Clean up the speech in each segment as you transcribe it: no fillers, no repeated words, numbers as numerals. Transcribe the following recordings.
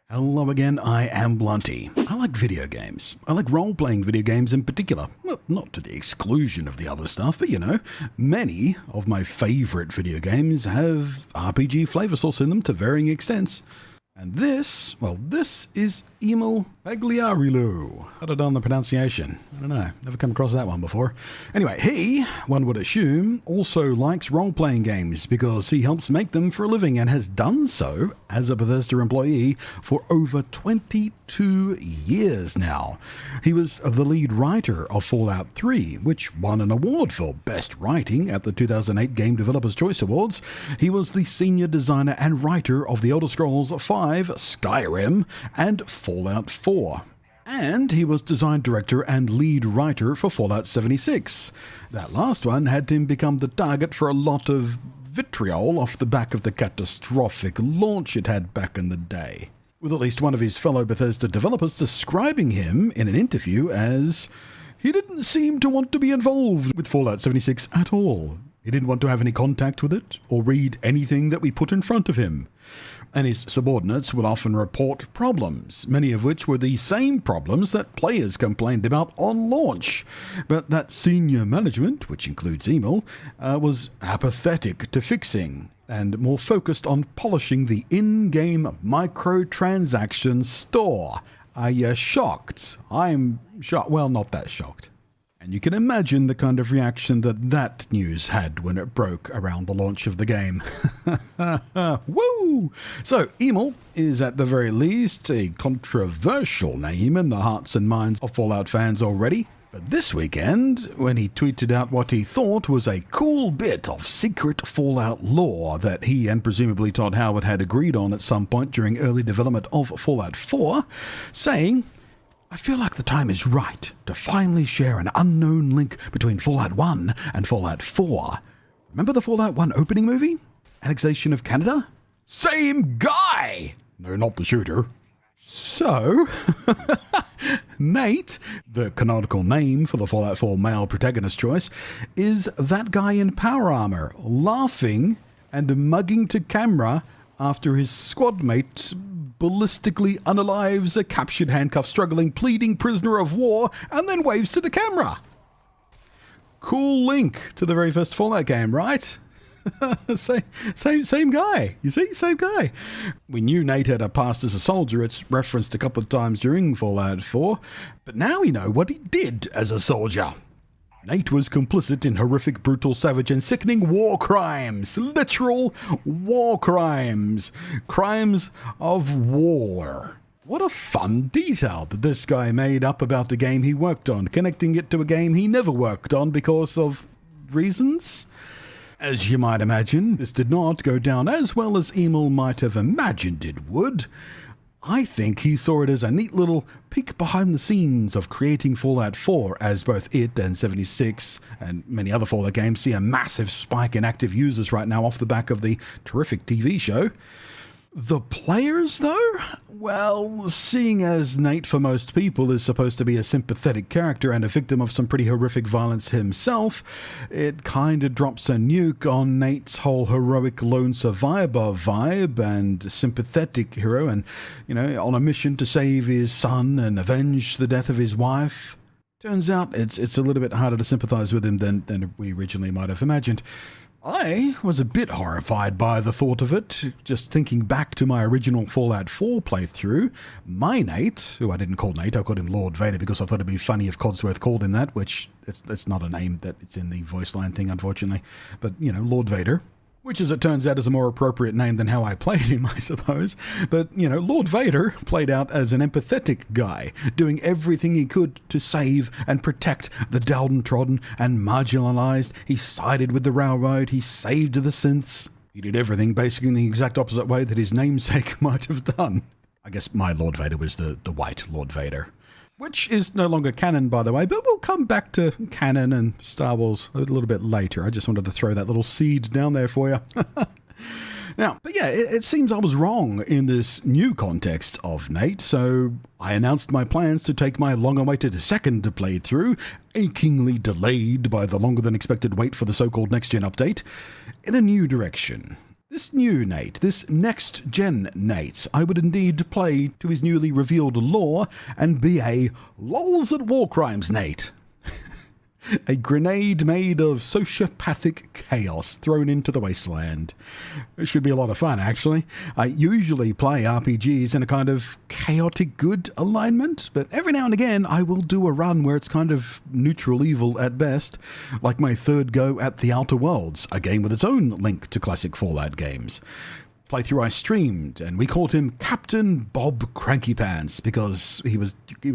Hello again, I am Blunty. I like video games. I like role-playing video games in particular. Well, not to the exclusion of the other stuff, but many of my favourite video games have RPG flavour sauce in them to varying extents. And this is Emil Pagliarillo. Got it on the pronunciation. I don't know, never come across that one before. Anyway, he, one would assume, also likes role-playing games because he helps make them for a living and has done so as a Bethesda employee for over 22 years now. He was the lead writer of Fallout 3, which won an award for Best Writing at the 2008 Game Developers' Choice Awards. He was the senior designer and writer of The Elder Scrolls V, Skyrim, and Fallout 4. And he was design director and lead writer for Fallout 76. That last one had him become the target for a lot of vitriol off the back of the catastrophic launch it had back in the day, with at least one of his fellow Bethesda developers describing him in an interview as, "He didn't seem to want to be involved with Fallout 76 at all. He didn't want to have any contact with it or read anything that we put in front of him." And his subordinates would often report problems, many of which were the same problems that players complained about on launch. But that senior management, which includes Emil, was apathetic to fixing and more focused on polishing the in-game microtransaction store. Are you shocked? I'm shocked. Well, not that shocked. And you can imagine the kind of reaction that news had when it broke around the launch of the game. Woo! So, Emil is at the very least a controversial name in the hearts and minds of Fallout fans already. But this weekend, when he tweeted out what he thought was a cool bit of secret Fallout lore that he and presumably Todd Howard had agreed on at some point during early development of Fallout 4, saying, "I feel like the time is right to finally share an unknown link between Fallout 1 and Fallout 4. Remember the Fallout 1 opening movie? Annexation of Canada? Same guy! No, not the shooter." So, Nate, the canonical name for the Fallout 4 male protagonist choice, is that guy in power armor, laughing and mugging to camera after his squad mate ballistically unalives a captured, handcuffed, struggling, pleading prisoner of war and then waves to the camera. Cool link to the very first Fallout game, right? same guy. You see? Same guy. We knew Nate had a past as a soldier. It's referenced a couple of times during Fallout 4. But now we know what he did as a soldier. Nate was complicit in horrific, brutal, savage, and sickening war crimes. Literal war crimes. Crimes of war. What a fun detail that this guy made up about the game he worked on, connecting it to a game he never worked on because of reasons. As you might imagine, this did not go down as well as Emil might have imagined it would. I think he saw it as a neat little peek behind the scenes of creating Fallout 4, as both it and 76 and many other Fallout games see a massive spike in active users right now off the back of the terrific TV show. The players, though? Well, seeing as Nate for most people is supposed to be a sympathetic character and a victim of some pretty horrific violence himself, it kinda drops a nuke on Nate's whole heroic lone survivor vibe and sympathetic hero and, on a mission to save his son and avenge the death of his wife. Turns out it's a little bit harder to sympathize with him than we originally might have imagined. I was a bit horrified by the thought of it, just thinking back to my original Fallout 4 playthrough. My Nate, who I didn't call Nate, I called him Lord Vader because I thought it'd be funny if Codsworth called him that, which it's not a name that it's in the voice line thing, unfortunately. But, Lord Vader. Which, as it turns out, is a more appropriate name than how I played him, I suppose. But, Lord Vader played out as an empathetic guy, doing everything he could to save and protect the downtrodden and marginalized. He sided with the railroad, he saved the synths. He did everything basically in the exact opposite way that his namesake might have done. I guess my Lord Vader was the white Lord Vader. Which is no longer canon, by the way, but we'll come back to canon and Star Wars a little bit later. I just wanted to throw that little seed down there for you. Now, but yeah, it seems I was wrong in this new context of Nate, so I announced my plans to take my long-awaited second playthrough, achingly delayed by the longer-than-expected wait for the so-called next-gen update, in a new direction. This new Nate, this next-gen Nate, I would indeed play to his newly revealed lore and be a lols at war crimes Nate. A grenade made of sociopathic chaos thrown into the wasteland. It should be a lot of fun, actually. I usually play RPGs in a kind of chaotic good alignment, but every now and again I will do a run where it's kind of neutral evil at best, like my third go at The Outer Worlds, a game with its own link to classic Fallout games. Playthrough I streamed, and we called him Captain Bob Cranky Pants because he was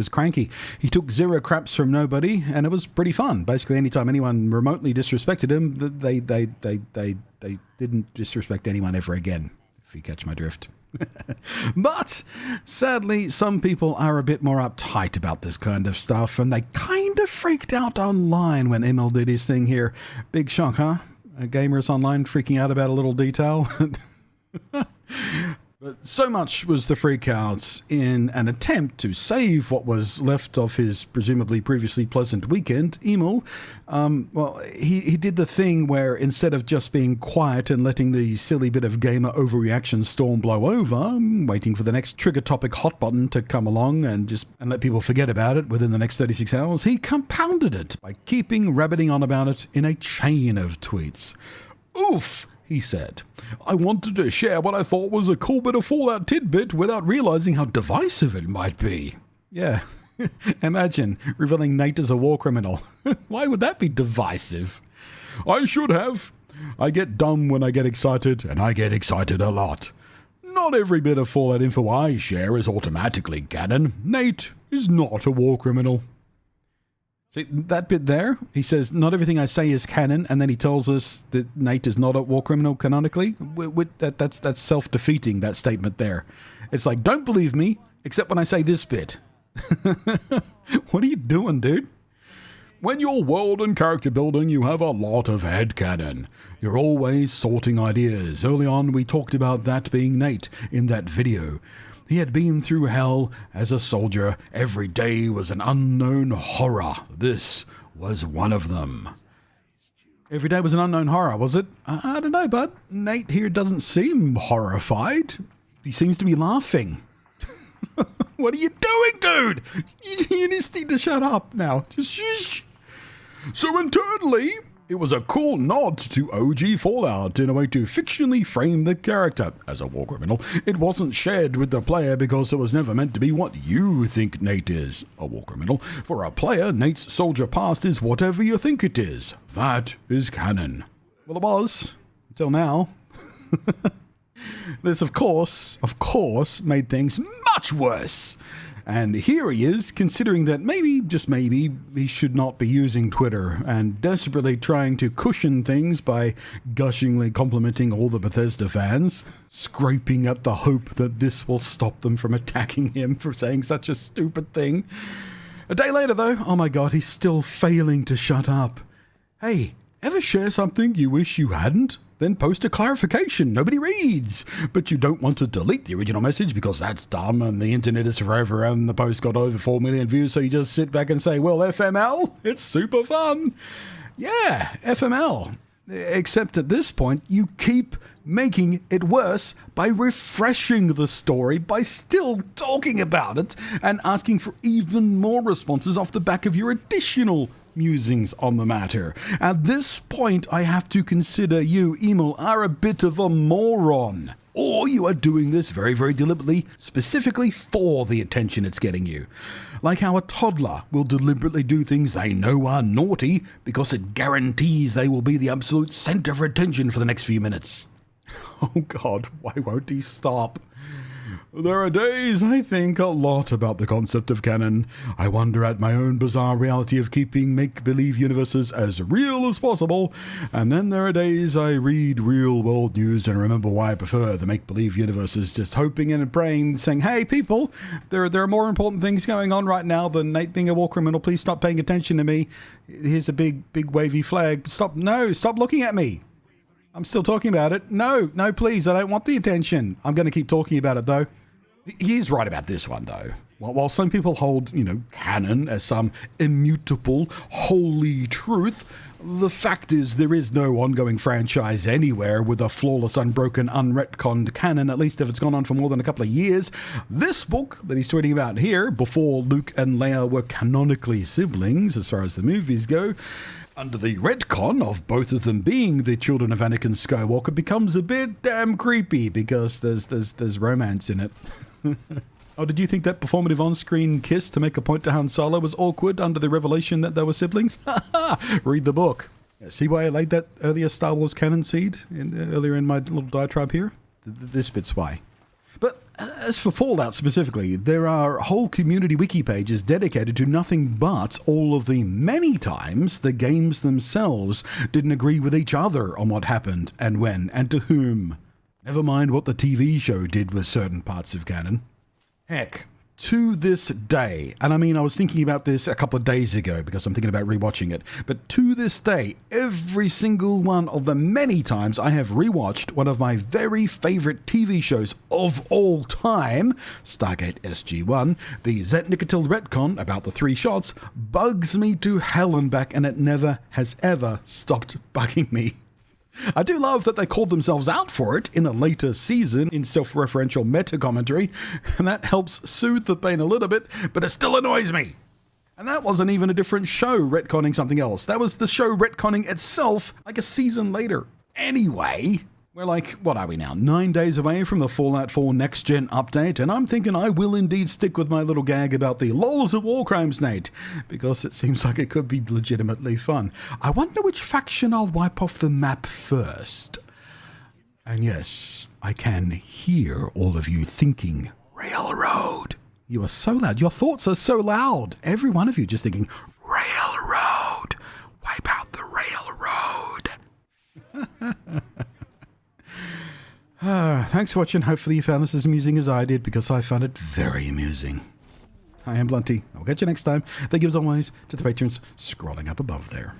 cranky. He took zero craps from nobody, and it was pretty fun. Basically, anytime anyone remotely disrespected him, they didn't disrespect anyone ever again, if you catch my drift. But sadly, some people are a bit more uptight about this kind of stuff, and they kind of freaked out online when Emil did his thing here. Big shock, huh? Gamers online freaking out about a little detail. But so much was the freak out in an attempt to save what was left of his presumably previously pleasant weekend. Emil, he did the thing where instead of just being quiet and letting the silly bit of gamer overreaction storm blow over, waiting for the next trigger topic hot button to come along and let people forget about it within the next 36 hours, he compounded it by keeping rabbiting on about it in a chain of tweets. Oof! He said, I wanted to share what I thought was a cool bit of Fallout tidbit without realizing how divisive it might be. Yeah, imagine revealing Nate as a war criminal. Why would that be divisive? I should have. I get dumb when I get excited, and I get excited a lot. Not every bit of Fallout info I share is automatically canon. Nate is not a war criminal. See, that bit there, he says, not everything I say is canon, and then he tells us that Nate is not a war criminal canonically. That's self-defeating, that statement there. It's like, don't believe me, except when I say this bit. What are you doing, dude? When you're world and character building, you have a lot of headcanon. You're always sorting ideas. Early on, we talked about that being Nate in that video. He had been through hell as a soldier. Every day was an unknown horror. This was one of them. Every day was an unknown horror, was it? I don't know, bud. Nate here doesn't seem horrified. He seems to be laughing. What are you doing, dude? You just need to shut up now. Just shush. So internally, it was a cool nod to OG Fallout in a way to fictionally frame the character as a war criminal. It wasn't shared with the player because it was never meant to be what you think Nate is, a war criminal. For a player, Nate's soldier past is whatever you think it is. That is canon. Well, it was, until now. This, of course, made things much worse. And here he is, considering that maybe, just maybe, he should not be using Twitter and desperately trying to cushion things by gushingly complimenting all the Bethesda fans, scraping at the hope that this will stop them from attacking him for saying such a stupid thing. A day later, though, oh my god, he's still failing to shut up. Hey, ever share something you wish you hadn't? Then post a clarification nobody reads. But you don't want to delete the original message because that's dumb and the internet is forever and the post got over 4 million views, so you just sit back and say, well, FML, it's super fun. Yeah, FML. Except at this point, you keep making it worse by refreshing the story, by still talking about it and asking for even more responses off the back of your additional musings on the matter. At this point, I have to consider you, Emil, are a bit of a moron. Or you are doing this very, very deliberately, specifically for the attention it's getting you. Like how a toddler will deliberately do things they know are naughty because it guarantees they will be the absolute center for attention for the next few minutes. Oh God, why won't he stop? There are days I think a lot about the concept of canon. I wonder at my own bizarre reality of keeping make-believe universes as real as possible. And then there are days I read real-world news and remember why I prefer the make-believe universes, just hoping and praying, saying, hey, people, there are more important things going on right now than Nate being a war criminal. Please stop paying attention to me. Here's a big wavy flag. Stop looking at me. I'm still talking about it. No, please, I don't want the attention. I'm going to keep talking about it, though. He's right about this one, though. While some people hold, canon as some immutable, holy truth, The fact is, there is no ongoing franchise anywhere with a flawless, unbroken, unretconned canon, at least if it's gone on for more than a couple of years. This book that he's tweeting about here, before Luke and Leia were canonically siblings, as far as the movies go, under the retcon of both of them being the children of Anakin Skywalker, becomes a bit damn creepy because there's romance in it. Oh, did you think that performative on-screen kiss to make a point to Han Solo was awkward under the revelation that they were siblings? Read the book. See why I laid that earlier Star Wars canon seed earlier in my little diatribe here? This bit's why. But as for Fallout specifically, there are whole community wiki pages dedicated to nothing but all of the many times the games themselves didn't agree with each other on what happened and when and to whom. Never mind what the TV show did with certain parts of canon. Heck, to this day, and I mean, I was thinking about this a couple of days ago because I'm thinking about rewatching it, but to this day, every single one of the many times I have rewatched one of my very favorite TV shows of all time, Stargate SG-1, the Zet Nicotil retcon about the 3 shots, bugs me to hell and back, and it never has ever stopped bugging me. I do love that they called themselves out for it in a later season in self-referential meta-commentary, and that helps soothe the pain a little bit, but it still annoys me. And that wasn't even a different show retconning something else. That was the show retconning itself like a season later. Anyway, we're like, what are we now, 9 days away from the Fallout 4 Next Gen update, and I'm thinking I will indeed stick with my little gag about the lols of war crimes, Nate, because it seems like it could be legitimately fun. I wonder which faction I'll wipe off the map first. And yes, I can hear all of you thinking, railroad. You are so loud. Your thoughts are so loud. Every one of you just thinking, railroad. Wipe out the railroad. Thanks for watching. Hopefully you found this as amusing as I did, because I found it very amusing. I am Blunty. I'll catch you next time. Thank you as always to the patrons scrolling up above there.